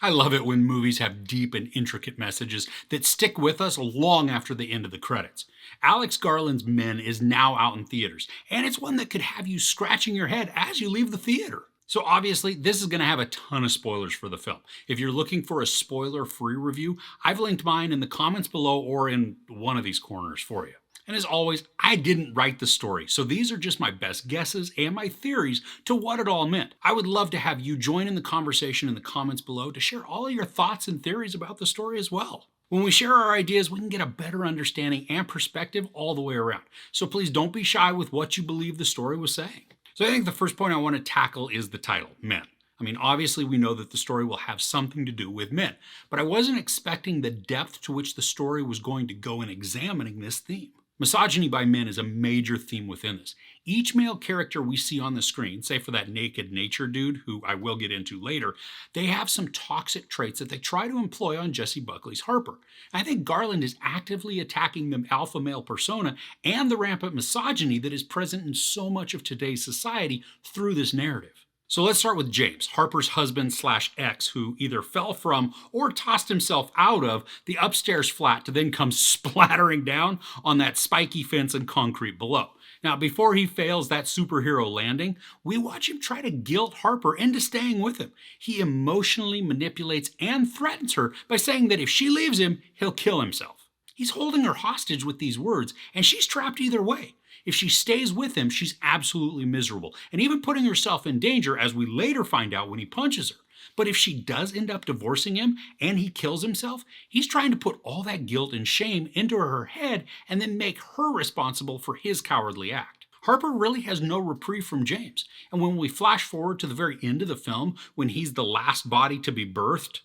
I love it when movies have deep and intricate messages that stick with us long after the end of the credits. Alex Garland's Men is now out in theaters, and it's one that could have you scratching your head as you leave the theater. So obviously, this is going to have a ton of spoilers for the film. If you're looking for a spoiler-free review, I've linked mine in the comments below or in one of these corners for you. And as always, I didn't write the story, so these are just my best guesses and my theories to what it all meant. I would love to have you join in the conversation in the comments below to share all of your thoughts and theories about the story as well. When we share our ideas, we can get a better understanding and perspective all the way around. So please don't be shy with what you believe the story was saying. So I think the first point I want to tackle is the title, Men. I mean, obviously we know that the story will have something to do with men, but I wasn't expecting the depth to which the story was going to go in examining this theme. Misogyny by men is a major theme within this. Each male character we see on the screen, say for that naked nature dude, who I will get into later, they have some toxic traits that they try to employ on Jessie Buckley's Harper. I think Garland is actively attacking the alpha male persona and the rampant misogyny that is present in so much of today's society through this narrative. So let's start with James, Harper's husband/ex, who either fell from or tossed himself out of the upstairs flat to then come splattering down on that spiky fence and concrete below. Now, before he fails that superhero landing, we watch him try to guilt Harper into staying with him. He emotionally manipulates and threatens her by saying that if she leaves him, he'll kill himself. He's holding her hostage with these words, and she's trapped either way. If she stays with him, she's absolutely miserable, and even putting herself in danger, as we later find out when he punches her. But if she does end up divorcing him and he kills himself, he's trying to put all that guilt and shame into her head and then make her responsible for his cowardly act. Harper really has no reprieve from James, and when we flash forward to the very end of the film, when he's the last body to be birthed,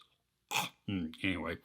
anyway,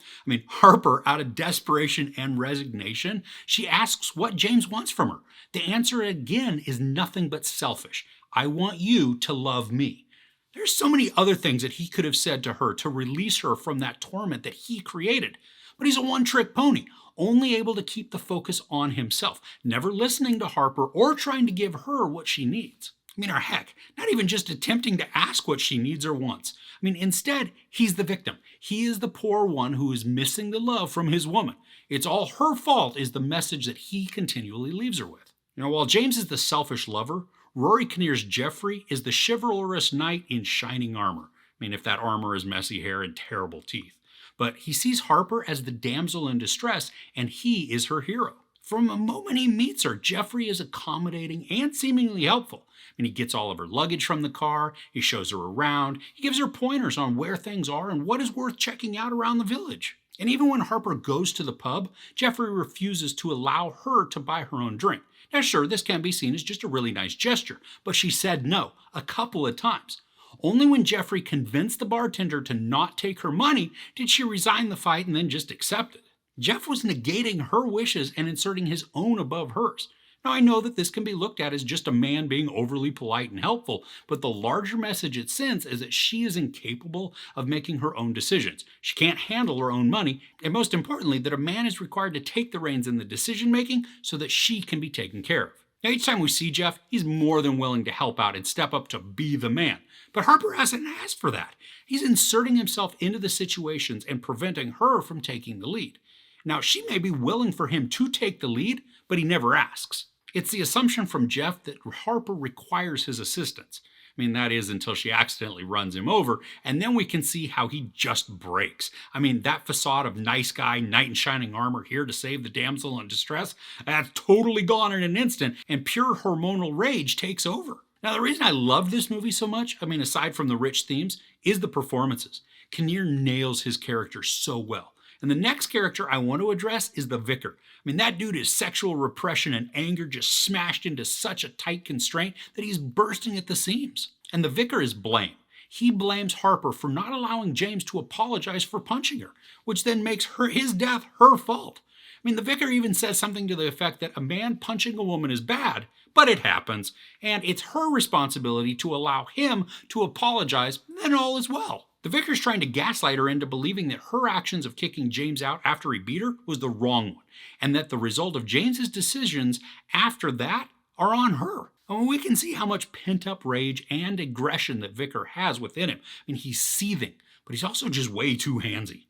Harper, out of desperation and resignation, she asks what James wants from her. The answer again is nothing but selfish. I want you to love me. There's so many other things that he could have said to her to release her from that torment that he created. But he's a one-trick pony, only able to keep the focus on himself, never listening to Harper or trying to give her what she needs. Or heck, not even just attempting to ask what she needs or wants. Instead, he's the victim. He is the poor one who is missing the love from his woman. It's all her fault is the message that he continually leaves her with. While James is the selfish lover, Rory Kinnear's Jeffrey is the chivalrous knight in shining armor. If that armor is messy hair and terrible teeth. But he sees Harper as the damsel in distress, and he is her hero. From the moment he meets her, Jeffrey is accommodating and seemingly helpful. He gets all of her luggage from the car, he shows her around, he gives her pointers on where things are and what is worth checking out around the village. And even when Harper goes to the pub, Jeffrey refuses to allow her to buy her own drink. Now sure, this can be seen as just a really nice gesture, but she said no a couple of times. Only when Jeffrey convinced the bartender to not take her money did she resign the fight and then just accept it. Jeff was negating her wishes and inserting his own above hers. Now, I know that this can be looked at as just a man being overly polite and helpful, but the larger message it sends is that she is incapable of making her own decisions. She can't handle her own money, and most importantly, that a man is required to take the reins in the decision-making so that she can be taken care of. Now, each time we see Jeff, he's more than willing to help out and step up to be the man. But Harper hasn't asked for that. He's inserting himself into the situations and preventing her from taking the lead. Now, she may be willing for him to take the lead, but he never asks. It's the assumption from Jeff that Harper requires his assistance. That is until she accidentally runs him over, and then we can see how he just breaks. That facade of nice guy, knight in shining armor here to save the damsel in distress, that's totally gone in an instant, and pure hormonal rage takes over. Now, the reason I love this movie so much, aside from the rich themes, is the performances. Kinnear nails his character so well. And the next character I want to address is the vicar. That dude is sexual repression and anger just smashed into such a tight constraint that he's bursting at the seams. And the vicar is blame. He blames Harper for not allowing James to apologize for punching her, which then makes his death her fault. The vicar even says something to the effect that a man punching a woman is bad, but it happens, and it's her responsibility to allow him to apologize, then all is well. The vicar's trying to gaslight her into believing that her actions of kicking James out after he beat her was the wrong one, and that the result of James's decisions after that are on her. We can see how much pent-up rage and aggression that Vicar has within him. He's seething, but he's also just way too handsy.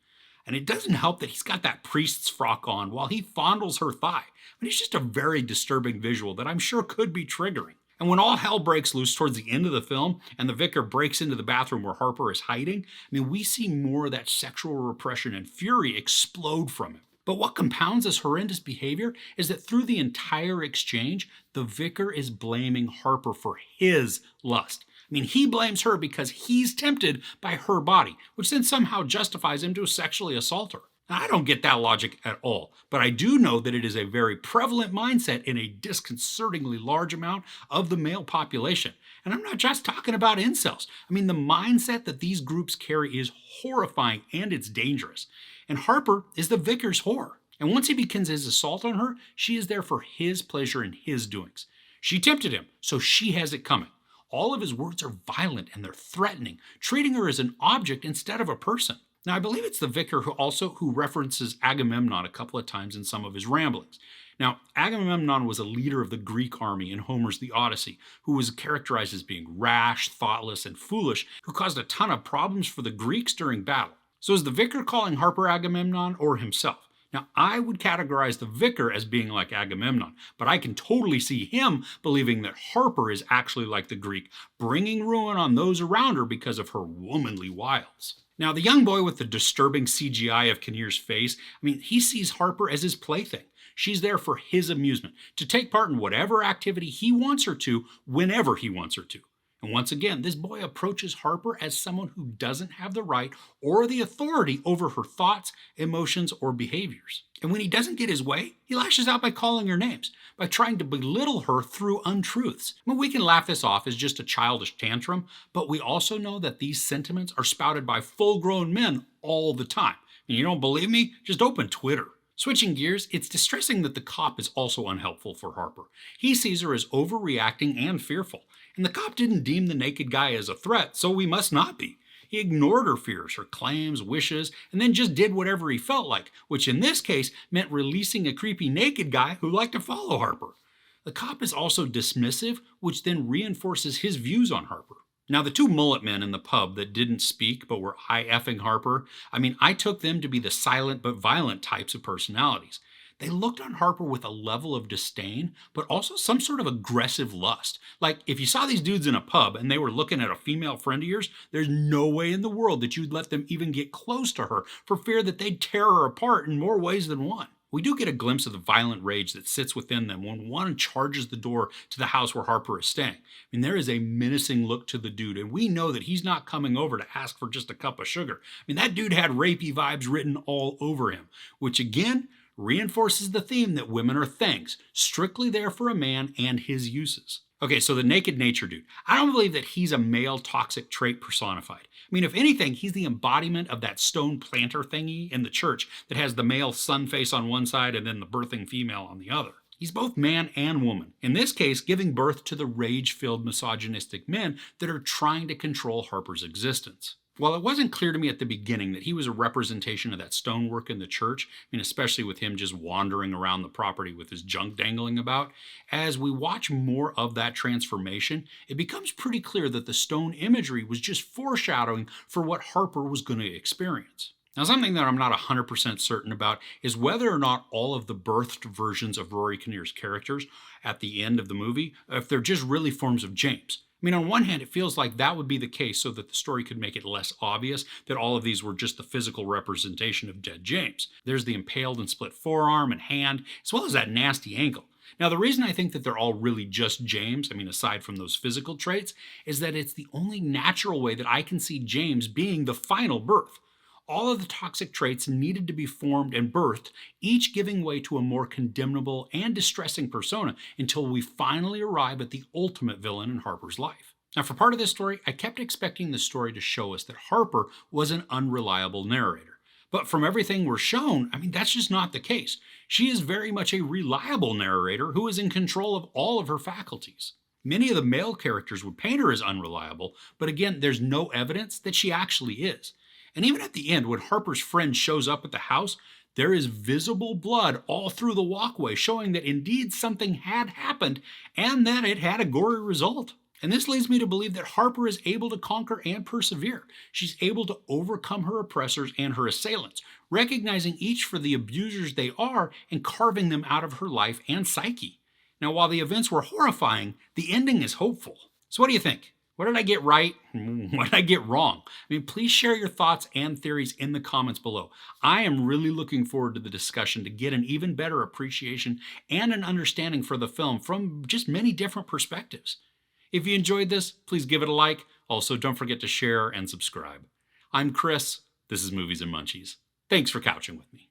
And it doesn't help that he's got that priest's frock on while he fondles her thigh. But it's just a very disturbing visual that I'm sure could be triggering. And when all hell breaks loose towards the end of the film and the vicar breaks into the bathroom where Harper is hiding, we see more of that sexual repression and fury explode from him. But what compounds this horrendous behavior is that through the entire exchange, the vicar is blaming Harper for his lust. He blames her because he's tempted by her body, which then somehow justifies him to sexually assault her. Now, I don't get that logic at all, but I do know that it is a very prevalent mindset in a disconcertingly large amount of the male population. And I'm not just talking about incels. The mindset that these groups carry is horrifying and it's dangerous. And Harper is the vicar's whore. And once he begins his assault on her, she is there for his pleasure and his doings. She tempted him, so she has it coming. All of his words are violent and they're threatening, treating her as an object instead of a person. Now, I believe it's the vicar who references Agamemnon a couple of times in some of his ramblings. Now, Agamemnon was a leader of the Greek army in Homer's The Odyssey, who was characterized as being rash, thoughtless, and foolish, who caused a ton of problems for the Greeks during battle. So is the vicar calling Harper Agamemnon or himself? Now, I would categorize the vicar as being like Agamemnon, but I can totally see him believing that Harper is actually like the Greek, bringing ruin on those around her because of her womanly wiles. Now, the young boy with the disturbing CGI of Kinnear's face, he sees Harper as his plaything. She's there for his amusement, to take part in whatever activity he wants her to, whenever he wants her to. And once again, this boy approaches Harper as someone who doesn't have the right or the authority over her thoughts, emotions, or behaviors. And when he doesn't get his way, he lashes out by calling her names, by trying to belittle her through untruths. We can laugh this off as just a childish tantrum, but we also know that these sentiments are spouted by full-grown men all the time. And you don't believe me? Just open Twitter. Switching gears, it's distressing that the cop is also unhelpful for Harper. He sees her as overreacting and fearful. And the cop didn't deem the naked guy as a threat, so we must not be. He ignored her fears, her claims, wishes, and then just did whatever he felt like, which in this case meant releasing a creepy naked guy who liked to follow Harper. The cop is also dismissive, which then reinforces his views on Harper. Now, the two mullet men in the pub that didn't speak but were eye-effing Harper, I took them to be the silent but violent types of personalities. They looked on Harper with a level of disdain, but also some sort of aggressive lust. Like, if you saw these dudes in a pub and they were looking at a female friend of yours, there's no way in the world that you'd let them even get close to her for fear that they'd tear her apart in more ways than one. We do get a glimpse of the violent rage that sits within them when one charges the door to the house where Harper is staying. There is a menacing look to the dude, and we know that he's not coming over to ask for just a cup of sugar. That dude had rapey vibes written all over him, which again reinforces the theme that women are things, strictly there for a man and his uses. Okay, so the naked nature dude. I don't believe that he's a male toxic trait personified. If anything, he's the embodiment of that stone planter thingy in the church that has the male sun face on one side and then the birthing female on the other. He's both man and woman, in this case giving birth to the rage-filled misogynistic men that are trying to control Harper's existence. While it wasn't clear to me at the beginning that he was a representation of that stonework in the church, especially with him just wandering around the property with his junk dangling about, as we watch more of that transformation, it becomes pretty clear that the stone imagery was just foreshadowing for what Harper was going to experience. Now, something that I'm not 100% certain about is whether or not all of the birthed versions of Rory Kinnear's characters at the end of the movie, if they're just really forms of James. On one hand, it feels like that would be the case so that the story could make it less obvious that all of these were just the physical representation of dead James. There's the impaled and split forearm and hand, as well as that nasty ankle. Now, the reason I think that they're all really just James, aside from those physical traits, is that it's the only natural way that I can see James being the final birth. All of the toxic traits needed to be formed and birthed, each giving way to a more condemnable and distressing persona until we finally arrive at the ultimate villain in Harper's life. Now, for part of this story, I kept expecting the story to show us that Harper was an unreliable narrator. But from everything we're shown, that's just not the case. She is very much a reliable narrator who is in control of all of her faculties. Many of the male characters would paint her as unreliable, but again, there's no evidence that she actually is. And even at the end, when Harper's friend shows up at the house, there is visible blood all through the walkway, showing that indeed something had happened and that it had a gory result. And this leads me to believe that Harper is able to conquer and persevere. She's able to overcome her oppressors and her assailants, recognizing each for the abusers they are and carving them out of her life and psyche. Now, while the events were horrifying, the ending is hopeful. So what do you think? What did I get right? What did I get wrong? Please share your thoughts and theories in the comments below. I am really looking forward to the discussion to get an even better appreciation and an understanding for the film from just many different perspectives. If you enjoyed this, please give it a like. Also, don't forget to share and subscribe. I'm Chris. This is Movies and Munchies. Thanks for couching with me.